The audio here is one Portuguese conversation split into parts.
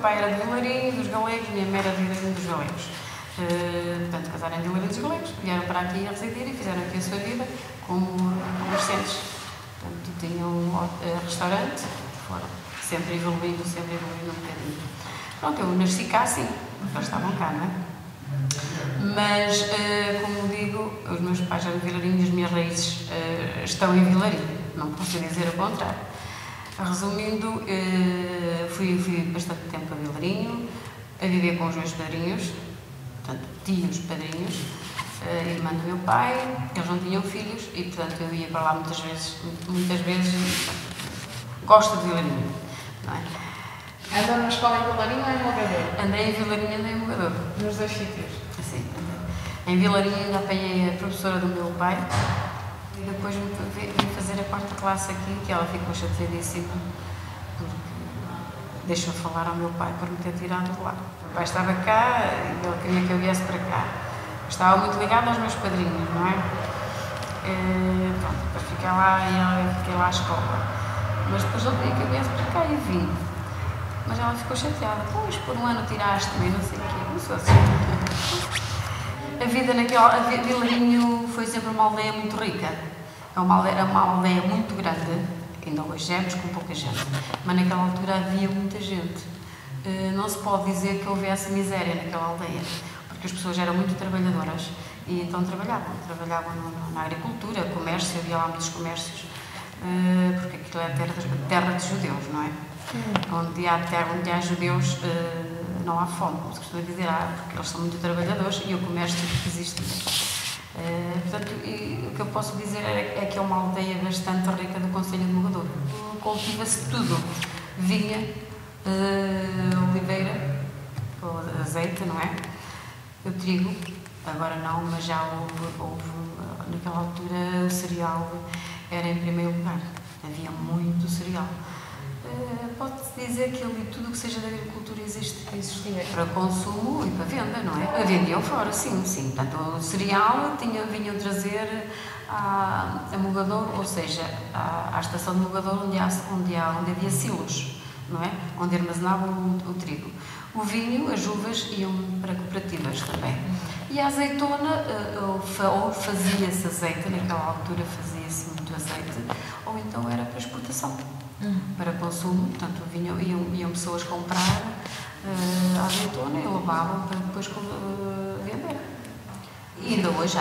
pai era de Vilarinho dos Galegos, minha mãe era de Vilarinho dos Galegos. Portanto, casaram em Vilarinho dos Galegos, vieram para aqui a residir e fizeram aqui a sua vida como comerciantes. Portanto, tinham um restaurante, foram sempre evoluindo um bocadinho. Pronto, eu nasci cá, sim, porque eles estavam cá, não é? Mas, como digo, os meus pais eram de Vilarinho e as minhas raízes estão em Vilarinho, não posso dizer o contrário. Resumindo, fui bastante tempo a Vilarinho, a viver com os meus padrinhos, portanto, tios padrinhos, irmã do meu pai, eles não tinham filhos e, portanto, eu ia para lá muitas vezes, gosto de Vilarinho, não é? Andou na escola em Vilarinho ou em Mogador? Andei em Vilarinho, andei em Mogador. Nos dois sítios? Sim, andei. Em Vilarinho ainda apanhei a professora do meu pai e depois vim fazer a quarta classe aqui, que ela ficou chateadíssima porque deixou de falar ao meu pai por me ter tirado de lá. O pai estava cá e ele queria que eu viesse para cá. Estava muito ligado aos meus padrinhos, não é? Pronto, depois fiquei lá à escola. Mas depois ele queria que eu viesse para cá e vim. Mas ela ficou chateada. Pois, por um ano tiraste-me, não sei o quê. Não sou assim. A vida Vilarinho foi sempre uma aldeia muito rica. É uma aldeia muito grande. Ainda hoje é, mas com pouca gente. Mas naquela altura havia muita gente. Não se pode dizer que houvesse miséria naquela aldeia. Porque as pessoas eram muito trabalhadoras. E então trabalhavam na agricultura, comércio, havia lá muitos comércios. Porque aquilo é terra de judeus, não é? Onde há judeus, não há fome, como se costuma dizer, porque eles são muito trabalhadores e o comércio existe. Portanto, o que eu posso dizer é que é uma aldeia bastante rica do concelho de Mogador. Cultiva-se tudo: vinha, oliveira, azeite, não é? O trigo, agora não, mas já houve naquela altura o cereal era em primeiro lugar. Havia muito cereal. Pode-se dizer que ali tudo o que seja da agricultura existia para consumo e para venda, não é? Vendiam fora, sim. Portanto, o cereal vinham trazer a Mogador, ou seja, à estação de Mogador, onde havia silos, não é? Onde armazenavam o trigo. O vinho, as uvas iam para cooperativas também. E a azeitona, ou fazia-se azeite, naquela altura fazia-se muito azeite, ou então era para exportação. Para consumo, portanto, iam pessoas comprar a azeitona e levavam para depois vender. E ainda hoje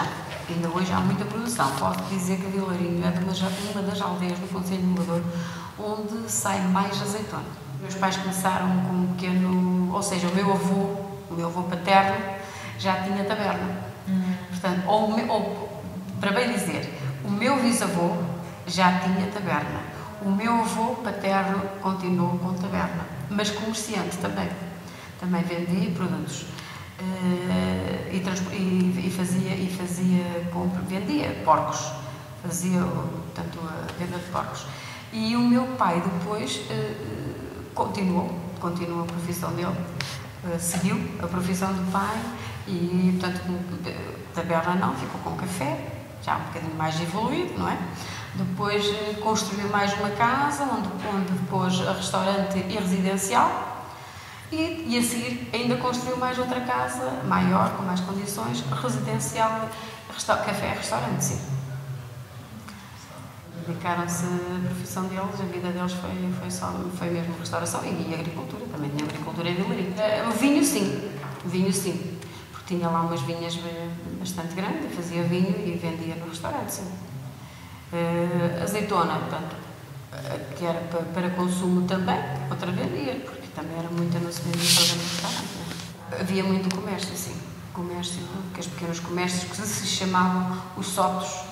há muita produção. Posso dizer que Vilarinho é uma das aldeias do concelho de Mogador onde sai mais azeitona. Meus pais começaram com um pequeno, ou seja, o meu avô paterno já tinha taberna. Portanto, para bem dizer, o meu bisavô já tinha taberna. O meu avô paterno continuou com taberna, mas comerciante também. Também vendia produtos vendia porcos, fazia, portanto, a venda de porcos. E o meu pai depois continuou a profissão dele, seguiu a profissão do pai e, portanto, taberna não, ficou com café, já um bocadinho mais evoluído, não é? Depois construiu mais uma casa, onde pôs a restaurante e residencial e a seguir ainda construiu mais outra casa, maior, com mais condições, residencial, café e restaurante, sim. Dedicaram-se à profissão deles, a vida deles foi mesmo restauração e agricultura, também tinha agricultura em Vilarinho. O vinho sim, porque tinha lá umas vinhas bastante grandes, fazia vinho e vendia no restaurante, sim. Azeitona, portanto, que era para consumo também, outra vendia, porque também era muita, não se vendia toda no restaurante. Havia muito comércio, sim. Comércio, aqueles pequenos comércios que se chamavam os sotos,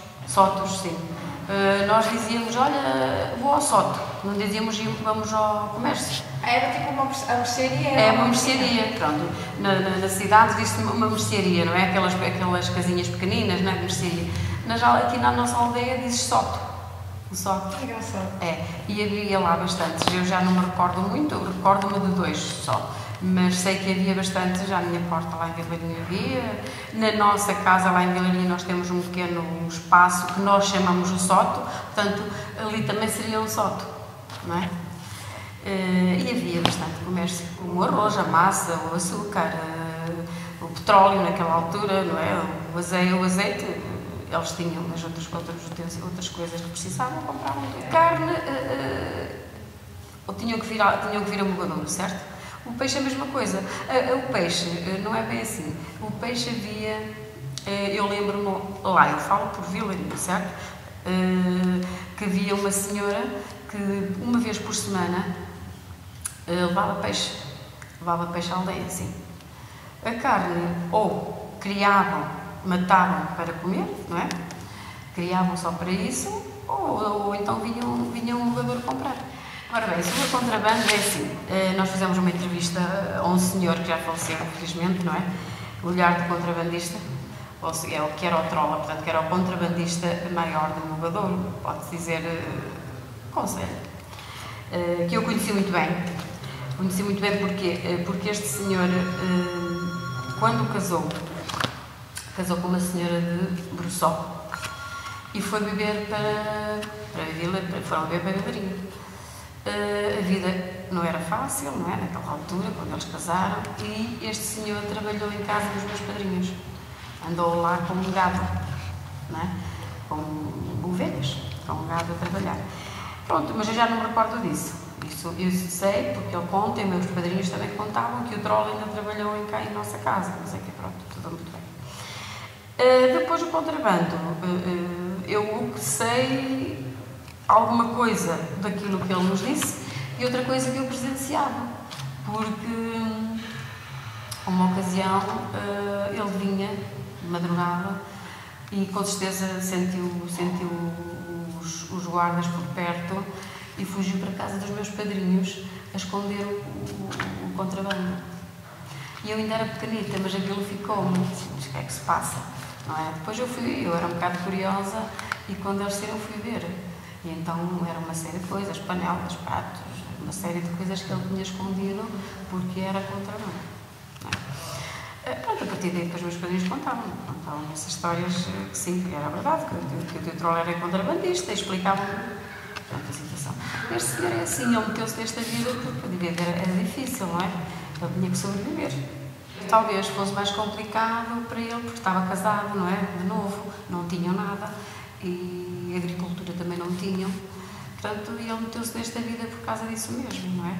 sim. Nós dizíamos, olha, vou ao soto, não dizíamos vamos ao comércio. Era tipo uma mercearia? É uma mercearia, pronto. Na cidade diz-se uma mercearia, não é? Aquelas casinhas pequeninas, não é? Mercearia. Aqui na nossa aldeia diz soto. O soto. Que engraçado. E havia lá bastantes. Eu já não me recordo muito, recordo-me de 2 só. Mas sei que havia bastante, já à minha porta lá em Vilarinho havia. Na nossa casa lá em Vilarinho nós temos um pequeno espaço que nós chamamos o soto, portanto ali também seria um soto, não é? E havia bastante comércio. comércio. O arroz, a massa, o açúcar, o petróleo naquela altura, não é? O azeite, eles tinham as outras coisas que precisavam, compravam tudo. Carne, tinham que vir a Mogadouro, certo? O peixe é a mesma coisa. O peixe não é bem assim. O peixe havia, eu lembro-me, lá eu falo por Vilarinho, certo? Que havia uma senhora que uma vez por semana levava peixe à aldeia, assim. A carne ou criavam, matavam para comer, não é? Criavam só para isso, ou então vinham um Mogadouro comprar. Ora bem, sobre o contrabando é assim, nós fizemos uma entrevista a um senhor que já faleceu, infelizmente, não é? O olhar do contrabandista, ou seja, é o que era o trola, portanto, que era o contrabandista maior de Mogadouro, pode-se dizer, conselho, que eu conheci muito bem. Conheci muito bem porque este senhor, quando casou com uma senhora de Bruçó e foi beber foram beber para Vilarinho. A vida não era fácil, não é? Naquela altura, quando eles casaram, e este senhor trabalhou em casa dos meus padrinhos. Andou lá com um gado, não é? Com ovelhas, com um gado a trabalhar. Pronto, mas eu já não me recordo disso. Isso eu sei, porque ele conta, e meus padrinhos também contavam que o Troll ainda trabalhou em nossa casa, mas é que pronto, tudo muito bem. Depois o contrabando, eu o que sei, alguma coisa daquilo que ele nos disse e outra coisa que eu presenciava, porque uma ocasião ele vinha de madrugada e com certeza sentiu os guardas por perto e fugiu para a casa dos meus padrinhos a esconder o contrabando. E eu ainda era pequenita, mas aquilo ficou-me, mas o que é que se passa? Não é? Depois eu era um bocado curiosa e quando eles saíram fui ver. E então era uma série de coisas, panelas, pratos, uma série de coisas que ele tinha escondido porque era contrabando. Pronto, a partir daí depois meus padrinhos contavam essas histórias que sim, era verdade, que o teu Troll era contrabandista e explicavam a situação. Este senhor é assim, ele meteu-se nesta vida porque viver era difícil, não é? Ele tinha que sobreviver. Talvez fosse mais complicado para ele porque estava casado, não é? De novo, não tinham nada e a agricultura também não tinham. Portanto, ele meteu-se nesta vida por causa disso mesmo, não é?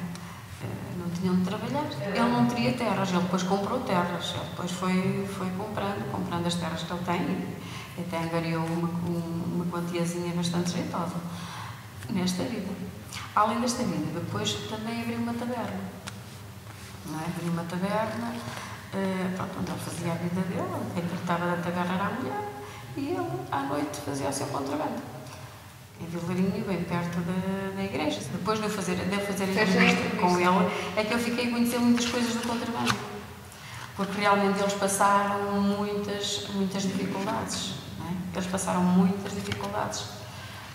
Não tinham de trabalhar. Ele não teria terras, ele depois comprou terras, ele depois foi comprando as terras que ele tem e até angariou uma quantiazinha bastante jeitosa nesta vida. Além desta vida, depois também abriu uma taberna, não é? Abriu uma taberna, onde ele fazia a vida dele, quem tratava da taberna era a mulher e ele, à noite, fazia o seu contrabando. Em Vilarinho, bem perto da igreja. Depois de eu fazer entrevista com ele, é que eu fiquei a conhecer muitas coisas do contrabando. Porque realmente eles passaram muitas dificuldades. Não é? Eles passaram muitas dificuldades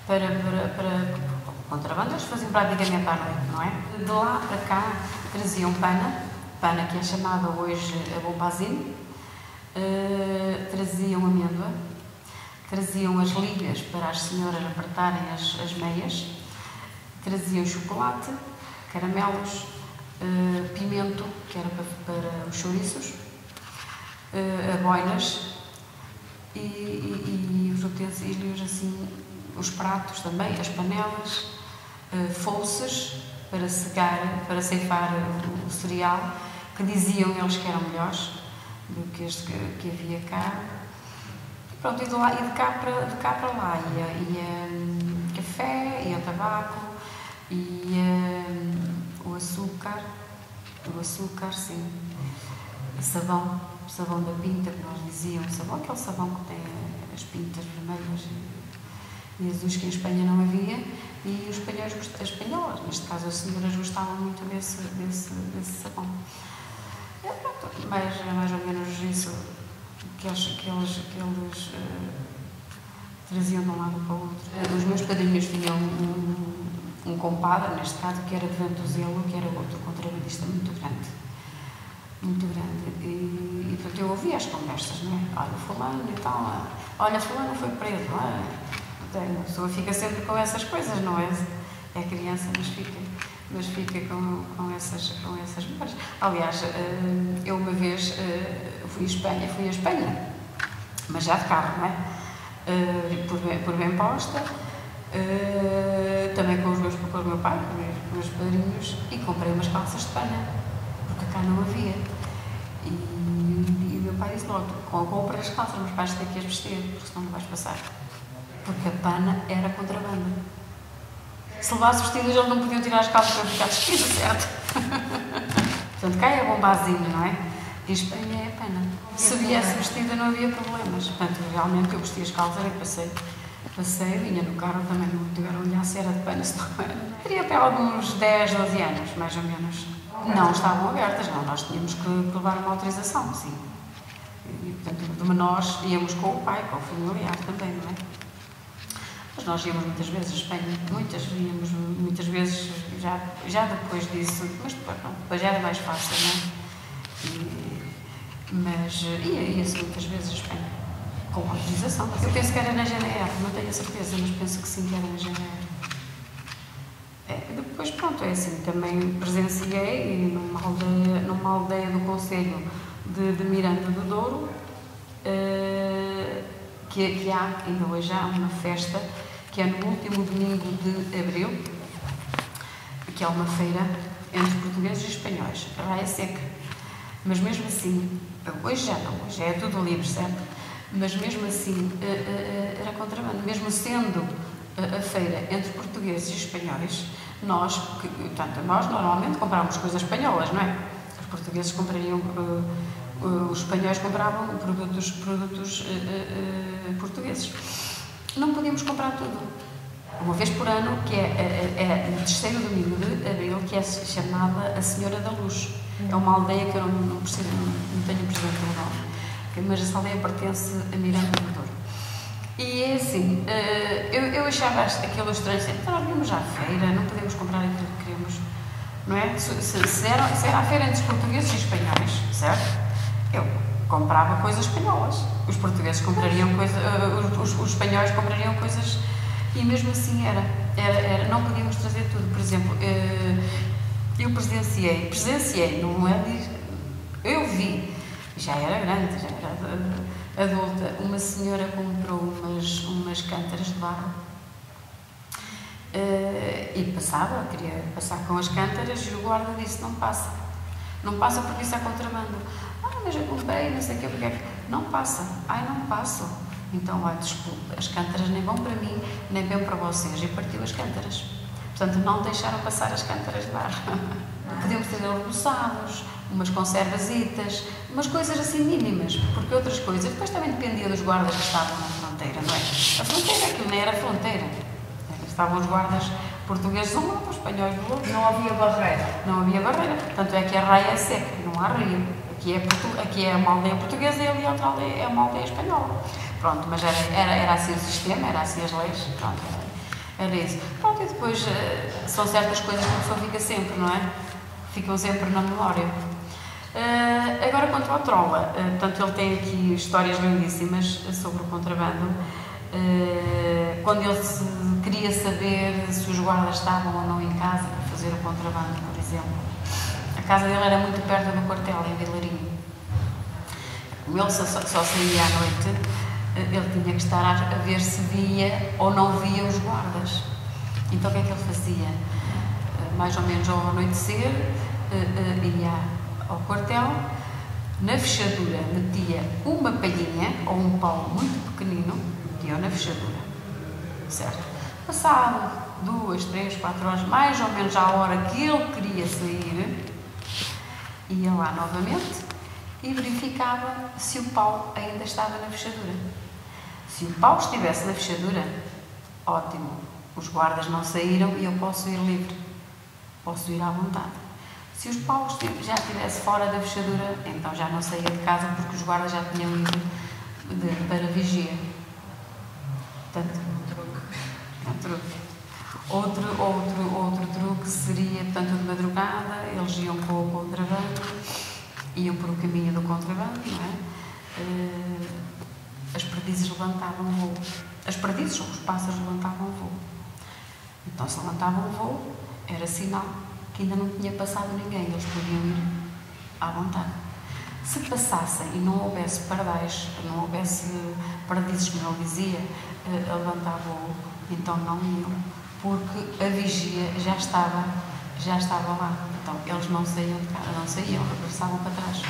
para o contrabando, eles faziam praticamente à noite, não é? De lá para cá traziam pana que é chamada hoje a bombazine, traziam amêndoa, traziam as ligas para as senhoras apertarem as meias, traziam chocolate, caramelos, pimento, que era para os chouriços, aboinas e os utensílios, assim, os pratos também, as panelas, fouces para ceifar o cereal, que diziam eles que eram melhores do que este que havia cá. Pronto, e de cá para lá ia café, ia tabaco, ia o açúcar, sim, sabão da pinta, que nós dizíamos, aquele sabão que tem as pintas vermelhas e azuis que em Espanha não havia, e os as espanholas, neste caso as senhoras gostavam muito desse sabão. Pronto, mais ou menos isso que eles traziam de um lado para o outro. Os meus padrinhos tinham um compadre, neste caso, que era de Ventuzelo, que era outro contrabandista muito grande. E portanto, eu ouvia as conversas, não é? Olha, fulano e tal, olha, fulano foi preso, não é? A pessoa fica sempre com essas coisas, não é? É criança, mas fica. mas fica com essas memórias. Aliás, eu uma vez fui a Espanha, mas já de carro, não é? Por bem posta, também com o meu pai, com os meus padrinhos, e comprei umas calças de pana, porque cá não havia. E o meu pai disse logo: compra as calças, mas vais ter que as vestir, porque senão não vais passar. Porque a pana era contrabando. Se levasse vestidas, eles não podiam tirar as calças para ficar vestidas, certo? Portanto, cá é a bombazinha, não é? E a Espanha é a pana. Se viesse vestida, não havia problemas. Portanto, realmente eu vesti as calças e passei, vinha no carro, também não tiveram a olhar se era de pana, se não era. Teria para alguns 10, 12 anos, mais ou menos. Não estavam abertas, não. Nós tínhamos que levar uma autorização, sim. E, portanto, de menores íamos com o pai, com o familiar também, não é? Mas nós íamos muitas vezes à Espanha, íamos muitas vezes, já depois disso, mas depois já era mais fácil, não é? Mas ia-se muitas vezes à Espanha, com autorização. Eu penso que era na GNR, não tenho a certeza, mas penso que sim, que era na GNR. Depois, pronto, é assim, também presenciei numa aldeia do concelho de Miranda do Douro, que há, ainda hoje há uma festa, que é no último domingo de abril, que é uma feira entre portugueses e espanhóis, a Raia Seca. Mas mesmo assim, hoje já não, hoje é tudo livre, certo? Mas mesmo assim era contrabando, mesmo sendo a feira entre portugueses e espanhóis, nós normalmente comprávamos coisas espanholas, não é? Os portugueses comprariam, os espanhóis compravam produtos portugueses. Não podíamos comprar tudo. Uma vez por ano, que é no terceiro domingo de abril, que é chamada a Senhora da Luz. É uma aldeia que eu não tenho presente o nome, mas essa aldeia pertence a Miranda do Douro. E é assim, eu achava aquilo estranho, então nós vimos à feira, não podemos comprar aquilo que queremos, não é? Se era a feira entre os portugueses e espanhóis, certo? Eu comprava coisas espanholas, os portugueses comprariam coisas, os espanhóis comprariam coisas, e mesmo assim não podíamos trazer tudo. Por exemplo, eu presenciei, não é? Eu vi, já era grande, já era adulta, uma senhora comprou umas cântaras de barro e queria passar com as cântaras, e o guarda disse: não passa porque isso é contrabando. Mas eu comprei, não sei o quê, porque é que não passa. Não passo. Então, desculpa, as cântaras nem vão para mim, nem vão para vocês. E partiu as cântaras. Portanto, não deixaram passar as cântaras de barro. Podíamos ter almoçados, umas conservasitas, umas coisas assim mínimas, porque outras coisas, depois também dependia dos guardas que estavam na fronteira, não é? A fronteira, aquilo nem era fronteira. Estavam os guardas portugueses de um lado, os espanhóis do outro. Não havia barreira. Não havia barreira. Tanto é que a raia é seca, não há rio. Aqui é uma aldeia portuguesa e ali outra aldeia é uma aldeia espanhola. Pronto, mas era assim o sistema, era assim as leis. Pronto, era isso. Pronto, e depois são certas coisas que a pessoa fica sempre, não é? Ficam sempre na memória. Agora, quanto ao Trolla, portanto, ele tem aqui histórias lindíssimas sobre o contrabando. Quando ele queria saber se os guardas estavam ou não em casa para fazer o contrabando, por exemplo. A casa dele era muito perto do quartel, em Vilarinho. Como ele só saía à noite, ele tinha que estar a ver se via ou não via os guardas. Então o que é que ele fazia? Mais ou menos ao anoitecer, ia ao quartel, na fechadura metia uma palhinha ou um pau muito pequenino, metia na fechadura, certo? Passado 2, 3, 4 horas, mais ou menos à hora que ele queria sair, ia lá novamente e verificava se o pau ainda estava na fechadura. Se o pau estivesse na fechadura, ótimo, os guardas não saíram e eu posso ir livre, posso ir à vontade. Se os paus já estivesse fora da fechadura, então já não saía de casa porque os guardas já tinham ido para vigia. Portanto, um truque. Outro truque seria, portanto, de madrugada, eles iam com o contrabando, iam por o caminho do contrabando, não é? As perdizes levantavam o voo. As perdizes ou os pássaros levantavam o voo. Então, se levantavam o voo, era sinal que ainda não tinha passado ninguém, eles podiam ir à vontade. Se passassem e não houvesse pardais, não houvesse pardizes, como ele dizia, levantava o ovo, então não iam, porque a vigia já estava lá. Então eles não saíam de casa, não saíam, regressavam para trás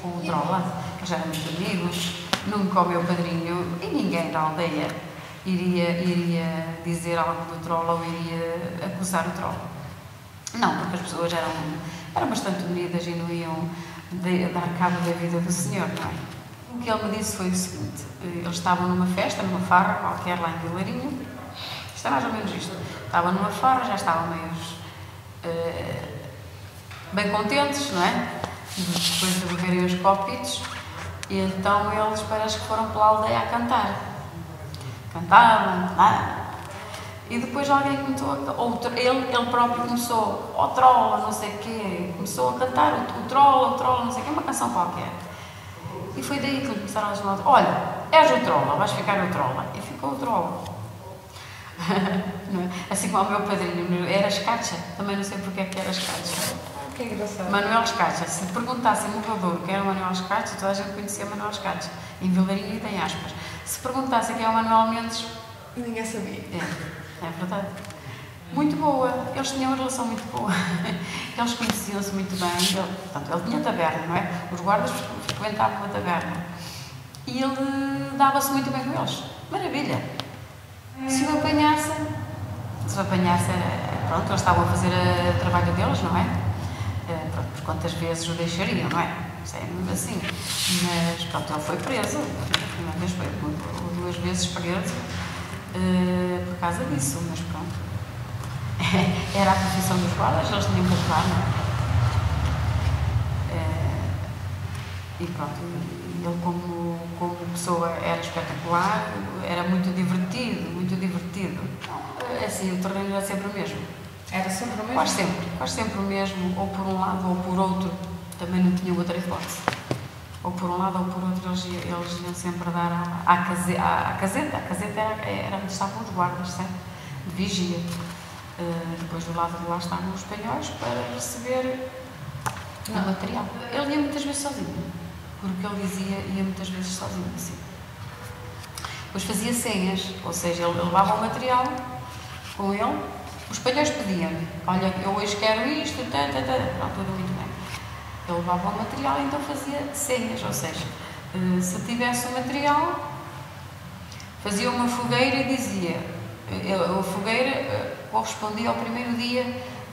com o troll. Eles eram muito amigos, nunca o meu padrinho e ninguém da aldeia iria dizer algo do troll ou iria acusar o troll. Não, porque as pessoas eram bastante unidas e não iam dar cabo da vida do senhor, não é? O que ele me disse foi o seguinte: eles estavam numa festa, numa farra qualquer lá em Vilarinho. Isto é mais ou menos isto. Estavam numa farra, já estavam bem contentes, não é? Depois de beberem os copitos, e então eles parece que foram pela aldeia a cantar. Cantavam, e depois alguém começou ele próprio começou, ó trola, não sei o quê, começou a cantar o trola, não sei o quê, uma canção qualquer. E foi daí que lhe começaram a chamar: olha, és o trola, vais ficar o trola. E ficou o trola. Assim como o meu padrinho, era Escacha, também não sei porque é que era Escacha. Que engraçado. Manuel Escacha. Se perguntassem no Radouro quem era o Manuel Escacha, toda a gente conhecia Manuel Escacha. Em Vilarinho e tem aspas. Se perguntassem quem é o Manuel Mendes, Ninguém sabia. É verdade. Muito boa. Eles tinham uma relação muito boa. Eles conheciam-se muito bem. Portanto, ele tinha taberna, não é? Os guardas frequentavam a taberna. E ele dava-se muito bem com eles. Maravilha. Se o apanhassem, pronto, eles estavam a fazer o trabalho deles, não é? Pronto, por quantas vezes o deixariam, não é? Isso é mesmo assim. Mas, pronto, ele foi preso. Uma vez foi, ou 2 vezes preso. Por causa disso, mas pronto. Era a profissão dos guardas, eles tinham que atuar, não é? E pronto, ele como pessoa era espetacular, era muito divertido. Assim, o terreno era sempre o mesmo. Era sempre o mesmo? Quase sempre o mesmo, ou por um lado ou por outro, também não tinha outra hipótese. Ou por um lado ou por outro, eles iam sempre dar à caseta. A caseta era onde estavam os guardas, certo? De vigia. Depois do lado de lá estavam os espanhóis para receber o material. Ele ia muitas vezes sozinho, porque ele dizia, ia muitas vezes sozinho, assim. Depois fazia senhas, ou seja, ele levava o material com ele. Os espanhóis pediam-lhe: olha, eu hoje quero isto, pronto, tudo muito bem. Ele levava o material e então fazia senhas, ou seja, se tivesse o material, fazia uma fogueira e dizia, a fogueira correspondia ao primeiro dia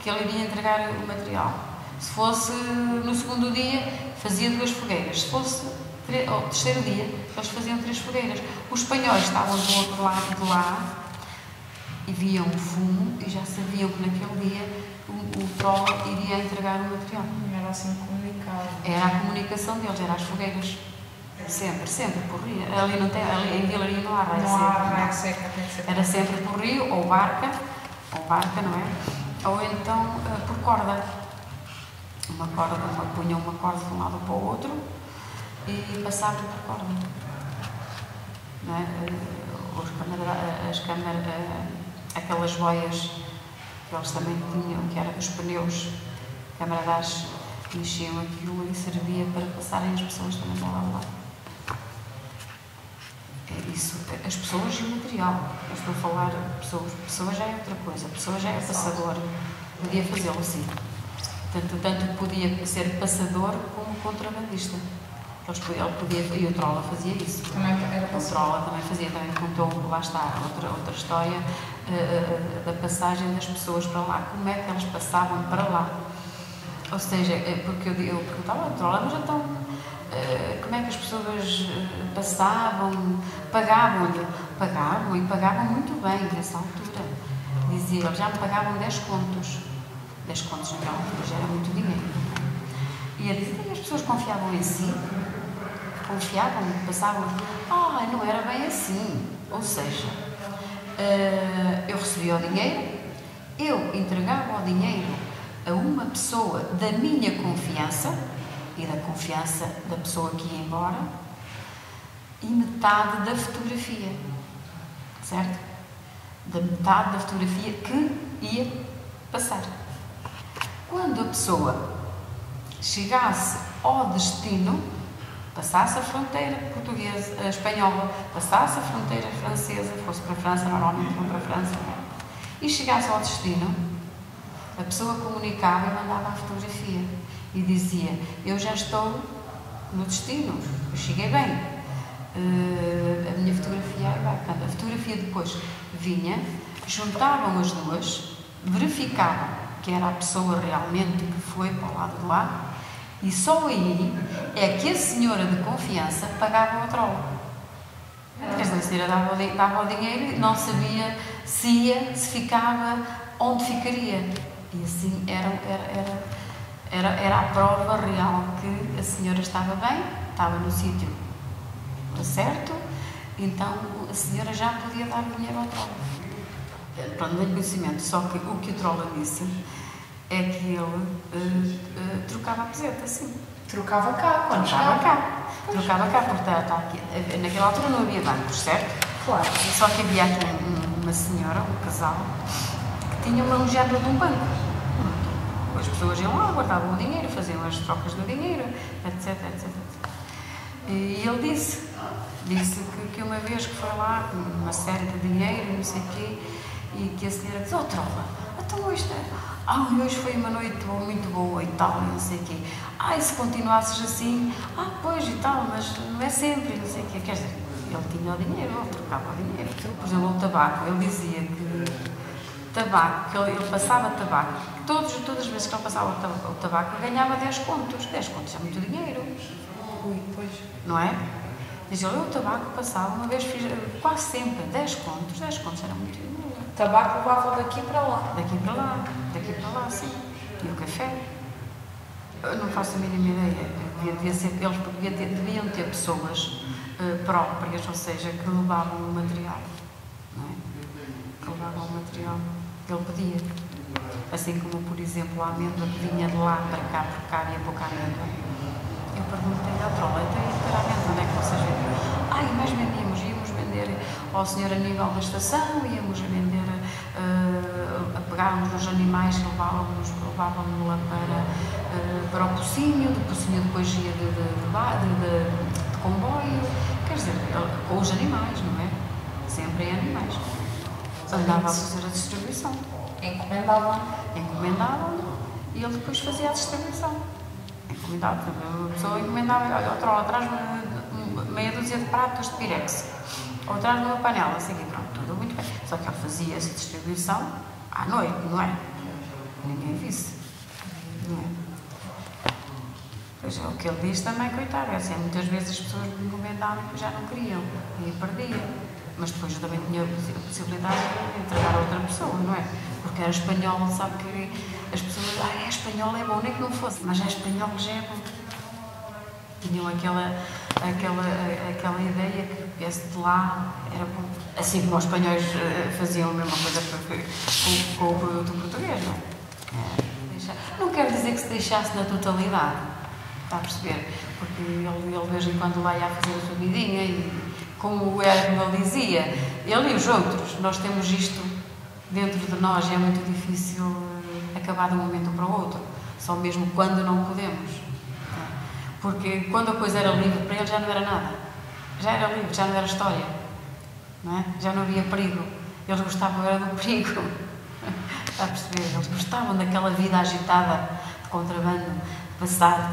que ele iria entregar o material. Se fosse no segundo dia, fazia 2 fogueiras. Se fosse ao terceiro dia, eles faziam 3 fogueiras. Os espanhóis estavam do outro lado de lá e viam o fumo e já sabiam que naquele dia o troll iria entregar o material. Era assim comunicado. Era a comunicação deles, era as fogueiras. Sempre por rio. Ali em Vilarinho não há raia seca. Não há raia seca, tem que ser. Era sempre por rio, ou barca, não é? Ou então por corda. Punham uma corda de um lado para o outro e passavam por corda. Não é? Aquelas boias que eles também tinham, que era dos pneus, camaradas, enchiam aquilo e servia para passarem as pessoas também para lá de lá. É isso, as pessoas e o material. Eu estou a falar pessoas já é outra coisa, pessoa já é passador, podia fazê-lo assim. Tanto podia ser passador como contrabandista. Ele podia, e o Trolla fazia isso. Também era o Trolla também fazia, também contou, lá está, outra história da passagem das pessoas para lá, como é que elas passavam para lá. Ou seja, porque eu perguntava ao Trolla, mas então, como é que as pessoas passavam, pagavam-lhe? Pagavam e pagavam muito bem nessa altura. Dizia, eles já me pagavam 10 contos. 10 contos naquela altura já era muito dinheiro. E ele dizia, as pessoas confiavam em si. Confiavam, passavam, não era bem assim. Ou seja, eu recebia o dinheiro, eu entregava o dinheiro a uma pessoa da minha confiança e da confiança da pessoa que ia embora e metade da fotografia, certo? Da metade da fotografia que ia passar. Quando a pessoa chegasse ao destino, passasse a fronteira portuguesa, espanhola, passasse a fronteira francesa, fosse para a França, normalmente vão para a França, e chegasse ao destino, a pessoa comunicava e mandava a fotografia e dizia: eu já estou no destino, eu cheguei bem, a minha fotografia é bacana. A fotografia depois vinha, juntavam as duas, verificavam que era a pessoa realmente que foi para o lado de lá, e só aí é que a senhora de confiança pagava o troll. Quer dizer, a senhora dava o dinheiro e não sabia se ia, se ficava, onde ficaria. E assim era a prova real que a senhora estava bem, estava no sítio certo, então a senhora já podia dar o dinheiro ao troll. Pronto, não tenho conhecimento, só que o que o troll disse é que ele trocava a peseta, sim. Trocava cá, quando Trocava chegava. cá. Trocava cá, porque está aqui. Naquela altura não havia bancos, certo? Claro. Só que havia aqui uma senhora, um casal, que tinha um género de um banco. As pessoas iam lá, guardavam o dinheiro, faziam as trocas do dinheiro, etc, etc. E ele disse que uma vez que foi lá com uma série de dinheiro, não sei o quê, e que a senhora disse: oh, trola, então hoje foi uma noite muito boa e tal, e não sei o quê. E se continuasses assim, pois e tal, mas não é sempre, não sei o quê. Quer dizer, ele tinha o dinheiro, ele trocava o dinheiro. Por exemplo, o tabaco, ele dizia que tabaco, que ele passava tabaco, todas as vezes que ele passava o tabaco, ele ganhava 10 contos. 10 contos é muito dinheiro. Ui, pois. Não é? Diz ele, o tabaco passava, uma vez fiz quase sempre 10 contos era muito dinheiro. O tabaco levava daqui para lá. Daqui para lá, sim. E o café? Eu não faço a mínima ideia. Deviam ter pessoas próprias, ou seja, que levavam o material. Não é? Que levavam o material. Ele pedia. Assim como, por exemplo, a amêndoa que vinha de lá para cá, porque cá havia pouca amêndoa. Eu perguntei ao troll, então e para a amêndoa, onde é que vocês vendiam? E nós íamos vender ao senhor a nível da estação, íamos vender, pegávamos nos animais, levávamos lá para o Pocinho, do Pocinho depois ia de comboio, quer dizer, com os animais, não é? Sempre em animais. Andava a fazer a distribuição. Encomendavam. E ele depois fazia a distribuição. A pessoa encomendava, olha, o troll traz-me meia dúzia de pratos de pirex, ou traz-me uma panela, assim, pronto, tudo muito bem. Só que ele fazia essa distribuição à noite, não é? Ninguém visse. Não é? Pois é, o que ele diz também, coitado, é assim, muitas vezes as pessoas me encomendavam e já não queriam, e perdia. Mas depois eu também tinha a possibilidade de entregar a outra pessoa, não é? Porque era espanhol, sabe que as pessoas, é espanhol, é bom, nem que não fosse, mas é espanhol, já é bom. Tinham aquela ideia que esse de lá era bom. Assim como os espanhóis faziam a mesma coisa com o produto português, não é? Não quer dizer que se deixasse na totalidade, está a perceber? Porque ele de vez em quando lá ia fazer a sua vidinha e, como ele dizia, ele e os outros, nós temos isto dentro de nós e é muito difícil acabar de um momento para o outro, só mesmo quando não podemos. Porque quando a coisa era livre, para ele já não era nada. Já era livre, já não era história. Não é? Já não havia perigo. Eles gostavam era do perigo. Está a perceber? Eles gostavam daquela vida agitada de contrabando, de passar,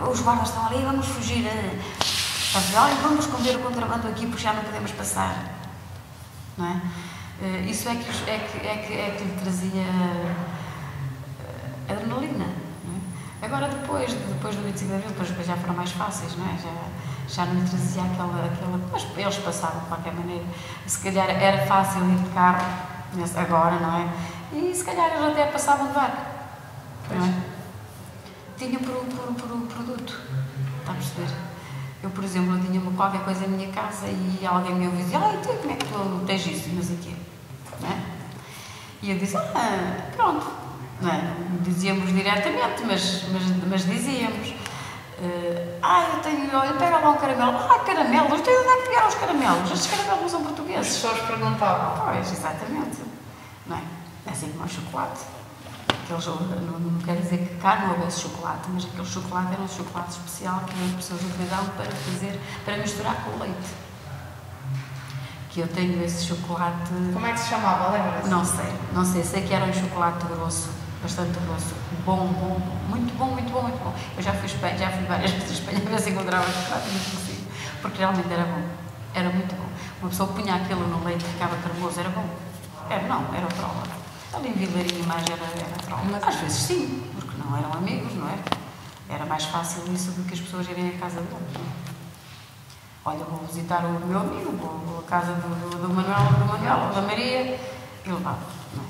os guardas estão ali, vamos fugir. Está a dizer, olha, vamos esconder o contrabando aqui porque já não podemos passar. Não é? Isso é que lhe trazia adrenalina. Agora, depois do 25 de Abril, depois já foram mais fáceis, não é? Já não lhe trazia aquela... Mas eles passavam de qualquer maneira. Se calhar era fácil ir de carro, agora, não é? E se calhar eles até passavam de barco, não é? Tinha por um produto, está a perceber? Eu, por exemplo, tinha qualquer coisa em minha casa e alguém me ouviu dizer, então como é que tu tens isso? Não sei o quê, não é? E eu disse, pronto. Não é? Dizíamos diretamente, mas dizíamos. Eu tenho, olha, pega lá um caramelo. Caramelos, onde é que vieram os caramelos? Estes caramelos não são portugueses. As pessoas perguntavam. Pois, exatamente. Não é? É assim como o chocolate. aqueles, não quer dizer que cá não houvesse chocolate, mas aquele chocolate era um chocolate especial que as pessoas utilizavam para misturar com o leite. Que eu tenho esse chocolate... Como é que se chamava, lembra-se? Não sei que era um chocolate grosso, bastante grosso, bom, muito bom. Eu já fui várias vezes à Espanha a ver se encontrava chocolate, não consigo, porque realmente era bom, era muito bom. Uma pessoa punha aquilo no leite e ficava cremoso, era bom. Era o Trola. Ali em Vilarinho mais era Trola. Mas às vezes sim, porque não eram amigos, não é? Era mais fácil isso do que as pessoas irem à casa dele. Olha, vou visitar o meu amigo, vou à casa do Manuel, da Maria, e levava. Não,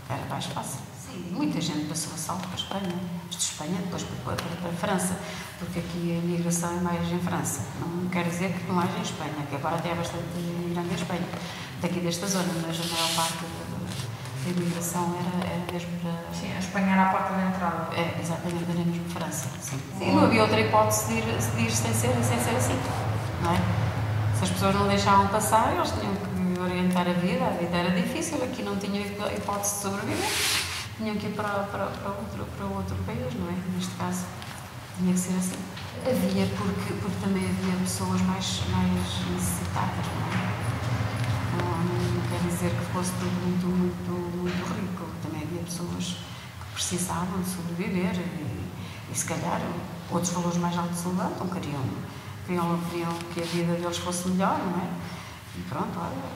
era mais fácil. Sim, muita gente passou a salto para a Espanha. De Espanha, depois para a França, porque aqui a imigração é mais em França. Não quer dizer que não haja em Espanha, que agora até é bastante imigrante em Espanha, daqui desta zona, mas a maior parte da imigração era mesmo para... Sim, a Espanha era a porta de entrada. É, exatamente, era mesmo França. Sim. Não havia outra hipótese de ir sem ser assim. Não é? Se as pessoas não deixavam passar, eles tinham que orientar a vida era difícil, aqui não tinham hipótese de sobreviver, tinham que ir para outro país, não é? Neste caso, tinha que ser assim. Havia, porque também havia pessoas mais necessitadas, não é? Não quer dizer que fosse tudo muito rico, também havia pessoas que precisavam de sobreviver e se calhar outros valores mais altos se levantam, queriam que a vida deles fosse melhor, não é? E pronto, olha.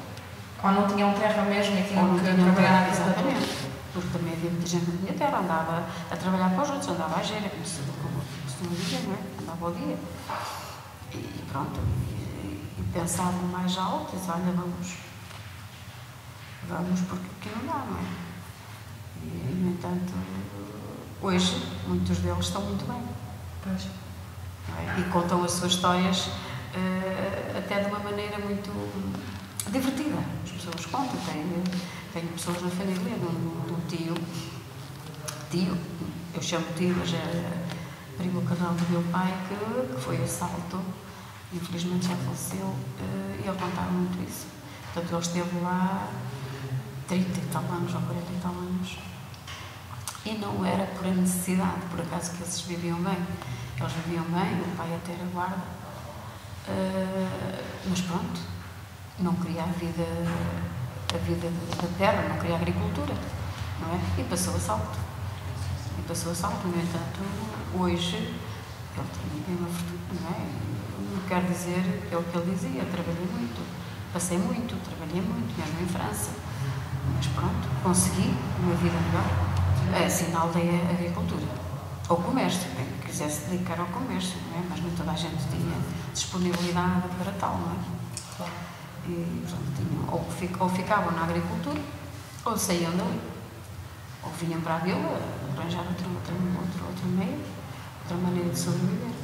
Ou não tinham terra mesmo e tinham que trabalhar na exatamente. Porque também havia muita gente que não tinha terra, andava a trabalhar para os outros, andava à gera, como se costuma dizer, não é? Andava ao dia. E pronto, e pensavam mais alto, e disse, olha, vamos porque aqui não dá, não é? E, no entanto, hoje, muitos deles estão muito bem. Pois. E contam as suas histórias até de uma maneira muito divertida. As pessoas contam. Tenho pessoas na família, do tio, eu chamo tio, mas é primo carnal do meu pai, que foi assalto, infelizmente já faleceu, e ele contava muito isso. Portanto, ele esteve lá 30 e tal anos, ou 40 e tal anos, e não era por a necessidade, por acaso que eles viviam bem. Eles viviam bem, o pai até era guarda, mas pronto, não queria a vida da terra, não queria a agricultura, não é? E passou a salto. No entanto, hoje, ele tem uma fortuna, não é? Não quer dizer, é o que ele dizia, trabalhei muito, passei muito, trabalhei muito, mesmo em França, mas pronto, consegui uma vida melhor. É sinal da agricultura. Ou comércio, bem, que quisesse dedicar ao comércio, não é? Mas nem toda a gente tinha disponibilidade para tal, não é? Claro. E, portanto, tinham, ou ficavam na agricultura, ou saíam dali. Ou vinham para a vila, arranjar outro meio, outra maneira de sobreviver.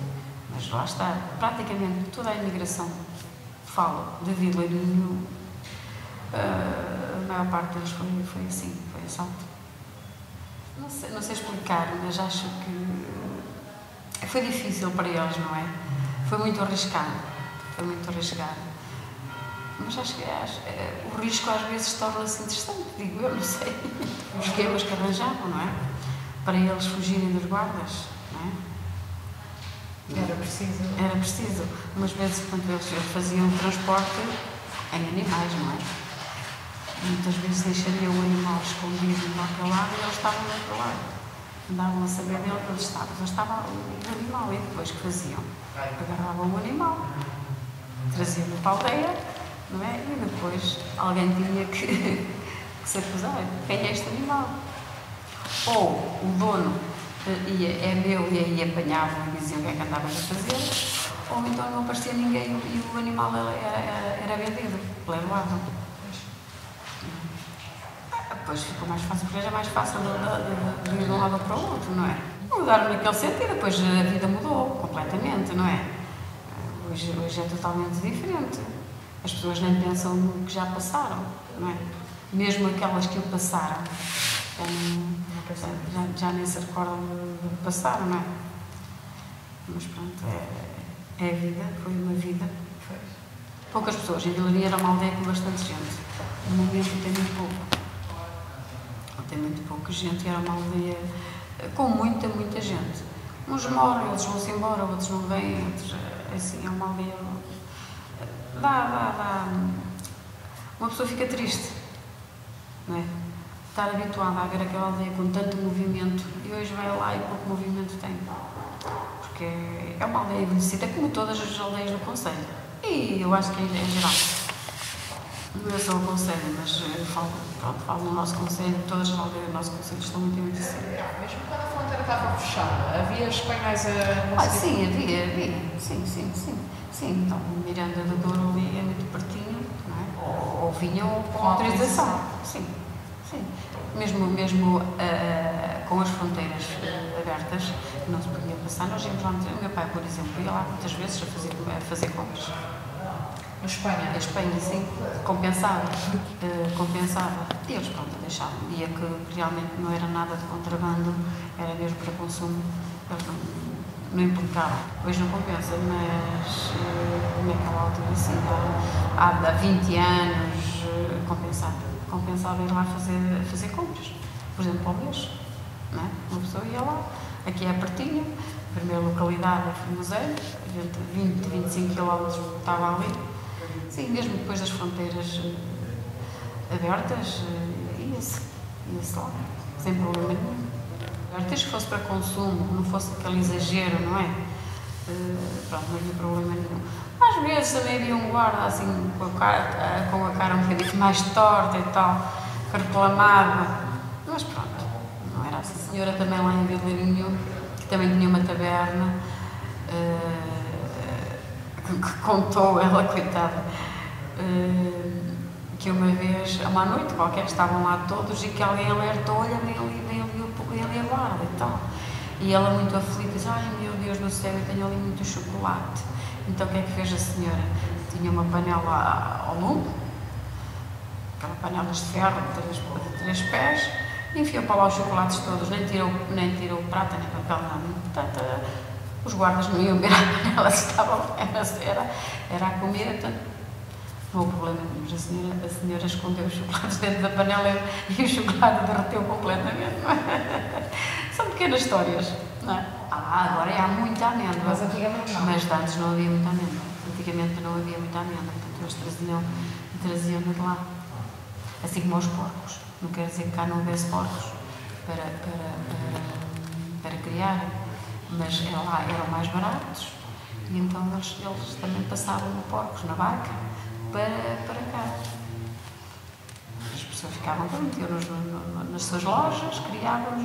Mas lá está, praticamente toda a imigração fala de Vilarinho, a maior parte deles foi assim, foi assalto. Não sei explicar, mas acho que foi difícil para eles, não é? Foi muito arriscado. Mas acho que o risco às vezes torna-se interessante, digo eu, não sei. Os esquemas que arranjavam, não é? Para eles fugirem dos guardas, não é? Era preciso. Umas vezes, quando eles faziam transporte em animais, não é? Muitas vezes deixariam o animal escondido naquele lado e eles estavam do outro lado. Andavam a saber dele que eles estavam o animal. E depois que faziam? Agarravam o animal, traziam-no para a aldeia, não é? E depois alguém tinha que se acusar. Quem é este animal? Ou o dono é meu e aí apanhavam e diziam o que é que andavas a fazer, ou então não aparecia ninguém e o animal era vendido, levavam. Depois ficou mais fácil, porque já é mais fácil de ir de um lado para o outro, não é? Mudaram naquele sentido, depois a vida mudou completamente, não é? Hoje é totalmente diferente. As pessoas nem pensam no que já passaram, não é? Mesmo aquelas que o passaram, já nem se recordam do que passaram, não é? Mas pronto, é a vida, foi uma vida. Poucas pessoas, em Vilarinho era uma aldeia com bastante gente. No momento tem muito pouco. Tem muito pouca gente e era uma aldeia com muita, muita gente. Uns morrem, outros vão-se embora, outros não vêm, outros, assim, é uma aldeia. Uma pessoa fica triste, não é? Estar habituada a ver aquela aldeia com tanto movimento e hoje vai lá e pouco movimento tem. Porque é uma aldeia envelhecida, como todas as aldeias do concelho. E eu acho que em geral. Não é só o concelho, mas falo no nosso concelho, todas as aldeias do nosso concelho estão muito envelhecidas. Mesmo quando a fronteira estava fechada, havia espanhóis a... Sim, havia. Sim, então Miranda do Douro ali é muito pertinho, não é? Ou vinham com autorização. Sim. Mesmo com as fronteiras abertas, não se podia passar. Nós íamos lá, o meu pai, por exemplo, ia lá muitas vezes a fazer compras. Na Espanha? A Espanha, sim, compensava. E eles, pronto, deixavam. Via que realmente não era nada de contrabando, era mesmo para consumo. Eles não implicavam. Hoje não compensa, mas naquela altura, assim, há 20 anos, compensava ir lá fazer compras. Por exemplo, para o mês. Não é? Uma pessoa ia lá, aqui é pertinho, a primeira localidade é Formoseiro, 20, 25 km estava ali. Sim, mesmo depois das fronteiras abertas, ia-se lá, sem problema nenhum. Desde que fosse para consumo, não fosse aquele exagero, não é? Pronto, não havia problema nenhum. Às vezes também havia um guarda assim, com a cara um bocadinho mais torta e tal, que reclamava, mas pronto, não era assim. A senhora também lá em Vilarinho, que também tinha uma taberna, que contou, ela, coitada, que uma vez, uma noite qualquer, estavam lá todos e que alguém alertou, olha, vem ali a guarda e tal. E ela muito aflita, diz, ai meu Deus do céu, eu tenho ali muito chocolate. Então o que é que fez a senhora? Tinha uma panela ao lume, aquela panelas de ferro de 3 pés, e enfiou para lá os chocolates todos, nem tirou prata nem papel, nada. Portanto, os guardas não iam ver a panela se estava, era a comer, portanto, não houve problema nenhum. A senhora escondeu os chocolates dentro da panela e o chocolate derreteu completamente. São pequenas histórias, não é? Agora há muita amêndoa. Mas antigamente não. Mas antes não havia muita amêndoa. Antigamente não havia muita amêndoa, portanto eles traziam de lá. Assim como os porcos. Não quer dizer que cá não houvesse porcos para criar, mas lá eram mais baratos e então eles também passavam porcos na barca para cá. As pessoas ficavam para meter nas suas lojas, criavam-nos,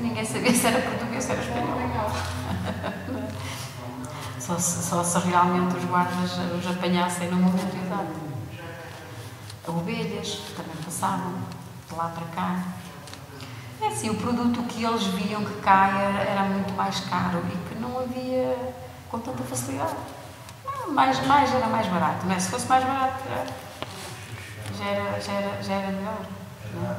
ninguém sabia se era português, se era espanhol. Só se realmente os guardas os apanhassem no momento exato. Ovelhas também passavam de lá para cá. É assim, o produto que eles viam que cá era muito mais caro e que não havia com tanta facilidade. Era mais barato, não é? Se fosse mais barato já era melhor. Não é?